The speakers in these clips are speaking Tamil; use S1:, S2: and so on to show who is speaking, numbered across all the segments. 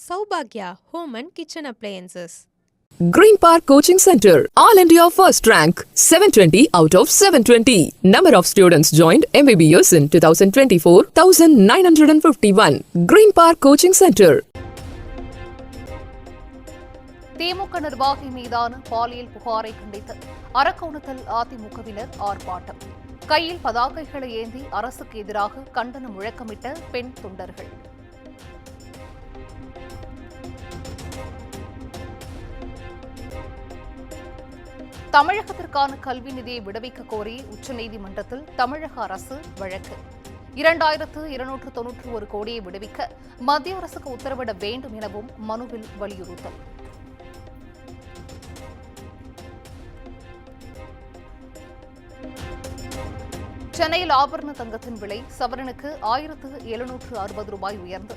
S1: Saubhagya Home and Kitchen Appliances.
S2: Green Park Coaching Center, All India First Rank, 720 out of 720. Number of students joined MBBS in 2024, 1951. Green Park Coaching Center.
S3: திமுக நிர்வாகி மீதான பாலியல் புகாரை கண்டித்து அரக்கோணத்தில் அதிமுகவினர் ஆர்ப்பாட்டம். கையில் பதாகைகளை ஏந்தி அரசுக்கு எதிராக கண்டன முழக்கமிட்ட பெண் தொண்டர்கள். தமிழகத்திற்கான கல்வி நிதியை விடுவிக்க கோரி உச்சநீதிமன்றத்தில் தமிழக அரசு வழக்கு. 2291 கோடியை விடுவிக்க மத்திய அரசுக்கு உத்தரவிட வேண்டும் எனவும் மனுவில் வலியுறுத்தல். சென்னையில் ஆபரண தங்கத்தின் விலை சவரனுக்கு 1760 ரூபாய் உயர்ந்து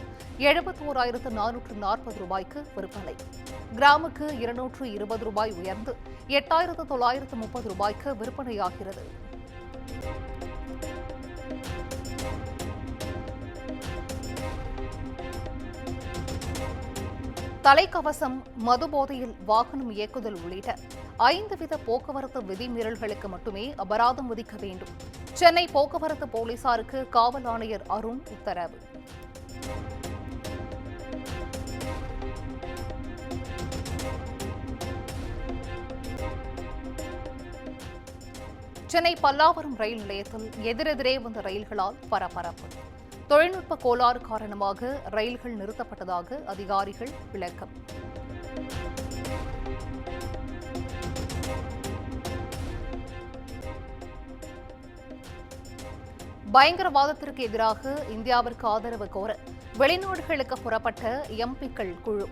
S3: 71,440 ரூபாய்க்கு விற்பனை. கிராமுக்கு 220 ரூபாய் உயர்ந்து 8,930 ரூபாய்க்கு விற்பனையாகிறது. தலைக்கவசம், மதுபோதையில் வாகனம் இயக்குதல் உள்ளிட்ட 5 வித போக்குவரத்து விதிமீறல்களுக்கு மட்டுமே அபராதம் விதிக்க வேண்டும். சென்னை போக்குவரத்து போலீசாருக்கு காவல் ஆணையர் அருண் உத்தரவு. சென்னை பல்லாவரம் ரயில் நிலையத்தில் எதிரெதிரே வந்த ரயில்களால் பரபரப்பு. தொழில்நுட்ப கோளாறு காரணமாக ரயில்கள் நிறுத்தப்பட்டதாக அதிகாரிகள் விளக்கம். பயங்கரவாதத்திற்கு எதிராக இந்தியாவிற்கு ஆதரவு கோர வெளிநாடுகளுக்கு புறப்பட்ட எம்பிக்கள் குழு.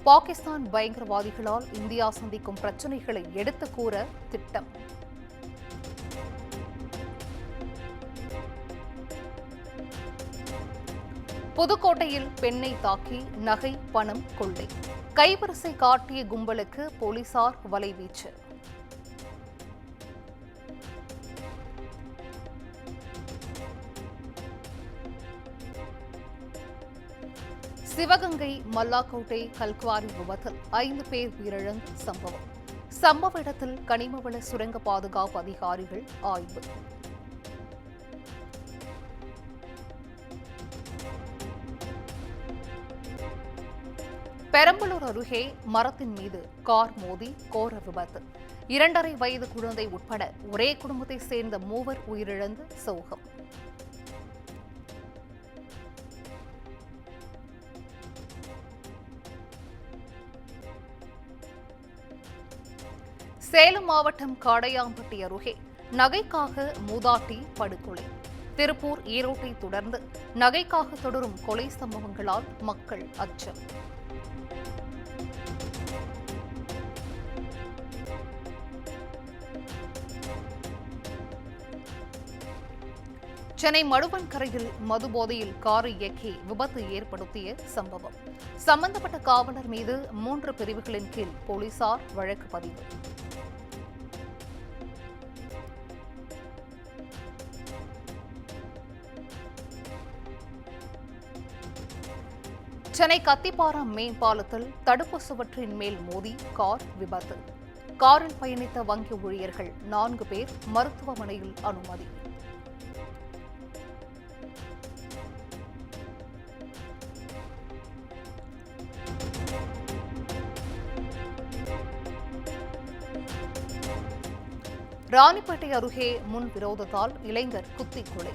S3: பாகிஸ்தான் பயங்கரவாதிகளால் இந்தியா சந்திக்கும் பிரச்சினைகளை எடுத்துக் கூற திட்டம். புதுக்கோட்டையில் பெண்ணை தாக்கி நகை, பணம் கொள்ளை. கைவரிசை காட்டிய கும்பலுக்கு போலீசார் வலைவீச்சு. சிவகங்கை மல்லாக்கோட்டை கல்குவாரி விபத்தில் 5 பேர் உயிரிழந்த சம்பவம். சம்பவ இடத்தில் கனிமவள சுரங்க பாதுகாப்பு அதிகாரிகள் ஆய்வு. பெரம்பலூர் அருகே மரத்தின் மீது கார் மோதி கோர விபத்து. 2.5 வயது குழந்தை உட்பட ஒரே குடும்பத்தை சேர்ந்த 3 உயிரிழந்து சோகம். சேலம் மாவட்டம் காடையாம்பட்டி அருகே நகைக்காக மூதாட்டி படுகொலை. திருப்பூர், ஈரோட்டை தொடர்ந்து நகைக்காக தொடரும் கொலை சம்பவங்களால் மக்கள் அச்சம். சென்னை மடுவன்கரையில் மதுபோதையில் காரை இயக்கி விபத்து ஏற்படுத்திய சம்பவம். சம்பந்தப்பட்ட காவலர் மீது 3 பிரிவுகளின் கீழ் போலீசார் வழக்கு பதிவு. சென்னை கத்திப்பாரம் மேம்பாலத்தில் தடுப்பு சுவற்றின் மேல் மோதி கார் விபத்து. காரில் பயணித்த வங்கி ஊழியர்கள் 4 பேர் மருத்துவமனையில் அனுமதி. ராணிப்பேட்டை அருகே முன் விரோதத்தால் இளைஞர் குத்தி கொலை.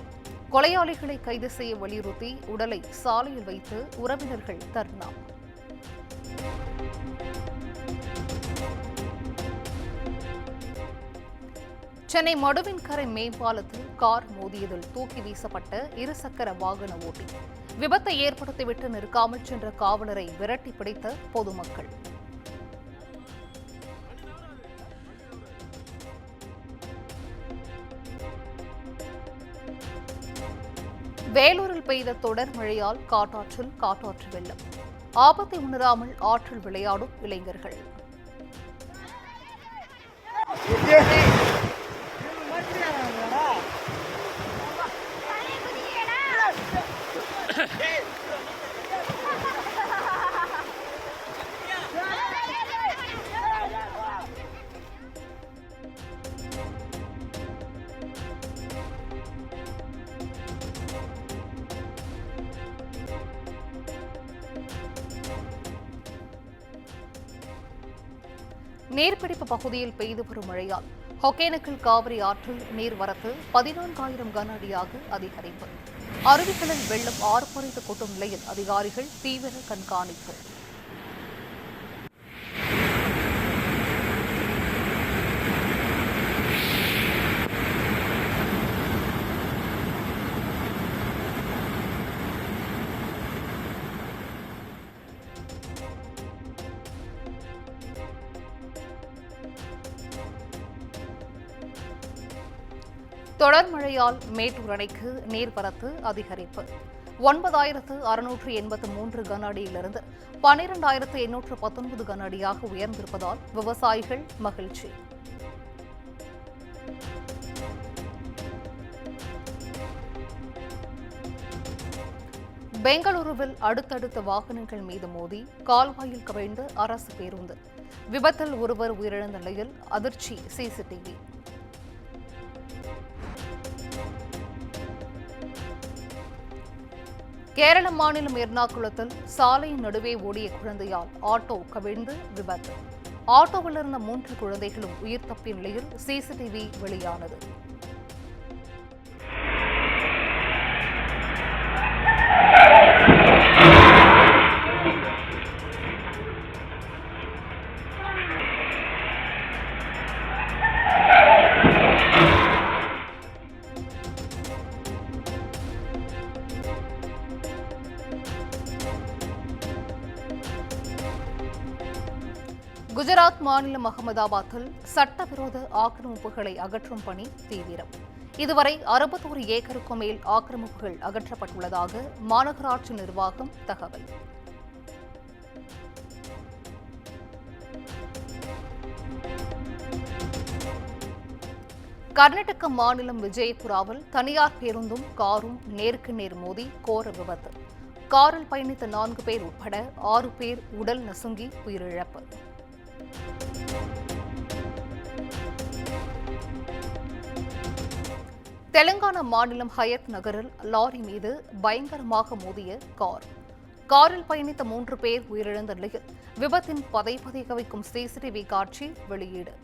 S3: கொலையாளிகளை கைது செய்ய வலியுறுத்தி உடலை சாலையில் வைத்து உறவினர்கள் தர்ணா. சென்னை மடுவின்கரை மேம்பாலத்தில் கார் மோதியதில் தூக்கி வீசப்பட்ட 2 சக்கர வாகன ஓட்டி. விபத்தை ஏற்படுத்திவிட்டு நிற்காமல் சென்ற காவலரை விரட்டி பிடித்த பொதுமக்கள். வேலூரில் பெய்த தொடர் மழையால் காட்டாற்று வெள்ளம். ஆபத்தை உணராமல் ஆற்றில் விளையாடும் இளைஞர்கள். நீர்பிடிப்பு பகுதியில் பெய்து வரும் மழையால் ஒகேனக்கல் காவிரி ஆற்றில் நீர்வரத்து 14,000 கன அடியாக அதிகரிப்பு. அருவிகளில் வெள்ளம் ஆர்ப்பரித்து கொட்டும் நிலையில் அதிகாரிகள் தீவிர கண்காணிப்பு. தொடர் மழையால் மேட்டூர் அணைக்கு நீர்வரத்து அதிகரிப்பு. 9,683 கன அடியிலிருந்து 12,819 கன அடியாக உயர்ந்திருப்பதால் விவசாயிகள் மகிழ்ச்சி. பெங்களூருவில் அடுத்தடுத்த வாகனங்கள் மீது மோதி கால்வாயில் கவிழ்ந்த அரசு பேருந்து. விபத்தில் ஒருவர் உயிரிழந்த நிலையில் அதிர்ச்சி சிசிடிவி. கேரள மாநிலம் எர்ணாகுளத்தில் சாலையின் நடுவே ஓடிய குழந்தையால் ஆட்டோ கவிழ்ந்து விபத்து. ஆட்டோவில் இருந்த 3 குழந்தைகளும் உயிர் தப்பிய நிலையில் சிசிடிவி வெளியானது. குஜராத் மாநிலம் அகமதாபாத்தில் சட்டவிரோத ஆக்கிரமிப்புகளை அகற்றும் பணி தீவிரம். இதுவரை 61 ஏக்கருக்கும் மேல் ஆக்கிரமிப்புகள் அகற்றப்பட்டுள்ளதாக மாநகராட்சி நிர்வாகம் தகவல். கர்நாடக மாநிலம் விஜயபுராவில் தனியார் பேருந்தும் காரும் நேருக்கு நேர் மோதி கோர விபத்து. காரில் பயணித்த 4 பேர் உட்பட 6 பேர் உடல் நசுங்கி உயிரிழப்பு. தெலங்கானா மாநிலம் ஹயத் நகரில் லாரி மீது பயங்கரமாக மோதிய காரில் பயணித்த 3 பேர் உயிரிழந்த நிலையில் விபத்தின் பதைபதைக்க வைக்கும் சிசிடிவி காட்சி வெளியீடு.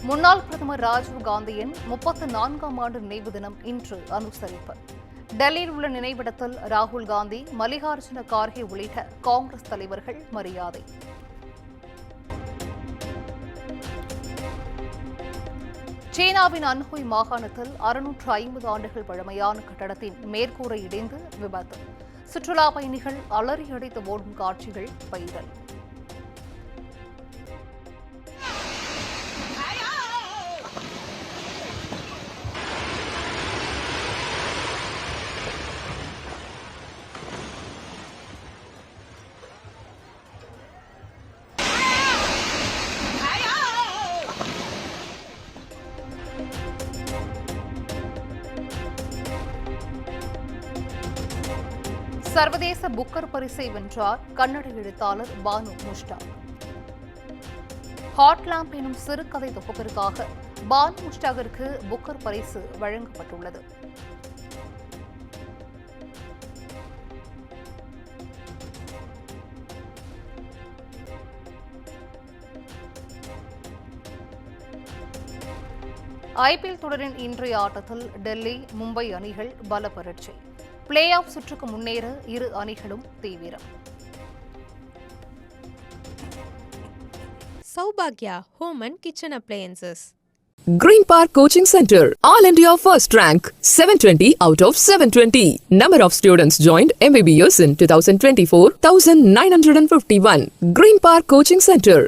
S3: முன்னாள் பிரதமர் ராஜீவ் காந்தியின் 34ஆம் ஆண்டு நினைவு தினம் இன்று அனுசரிப்பு. டெல்லியில் உள்ள நினைவிடத்தில் ராகுல் காந்தி, மல்லிகார்ஜுன கார்கே உள்ளிட்ட காங்கிரஸ் தலைவர்கள் மரியாதை. சீனாவின் அன்ஹுய் மாகாணத்தில் 650 ஆண்டுகள் பழமையான கட்டடத்தின் மேற்கூரை இடிந்து விபத்து. சுற்றுலா பயணிகள் அலறி அடித்து ஓடும் காட்சிகள் வைரல். சர்வதேச புக்கர் பரிசை வென்றார் கன்னட எழுத்தாளர் பானு முஷ்டாக். ஹாட் லேம்ப் எனும் சிறுகதை தொகுப்பிற்காக பானு முஷ்டாகிற்கு புக்கர் பரிசு வழங்கப்பட்டுள்ளது. ஐபிஎல் தொடரின் இன்றைய ஆட்டத்தில் டெல்லி, மும்பை அணிகள் பல பரீட்சை. பிளே ஆஃப் சுற்றுக்கு முன்னேற இரு அணிகளும் தீவிரம்.
S1: Saubhagya Home and Kitchen Appliances.
S2: Green Park Coaching Center, All India First Rank, 720 out of 720. Number of students joined MBBS in 2024, 1951. Green Park Coaching Center.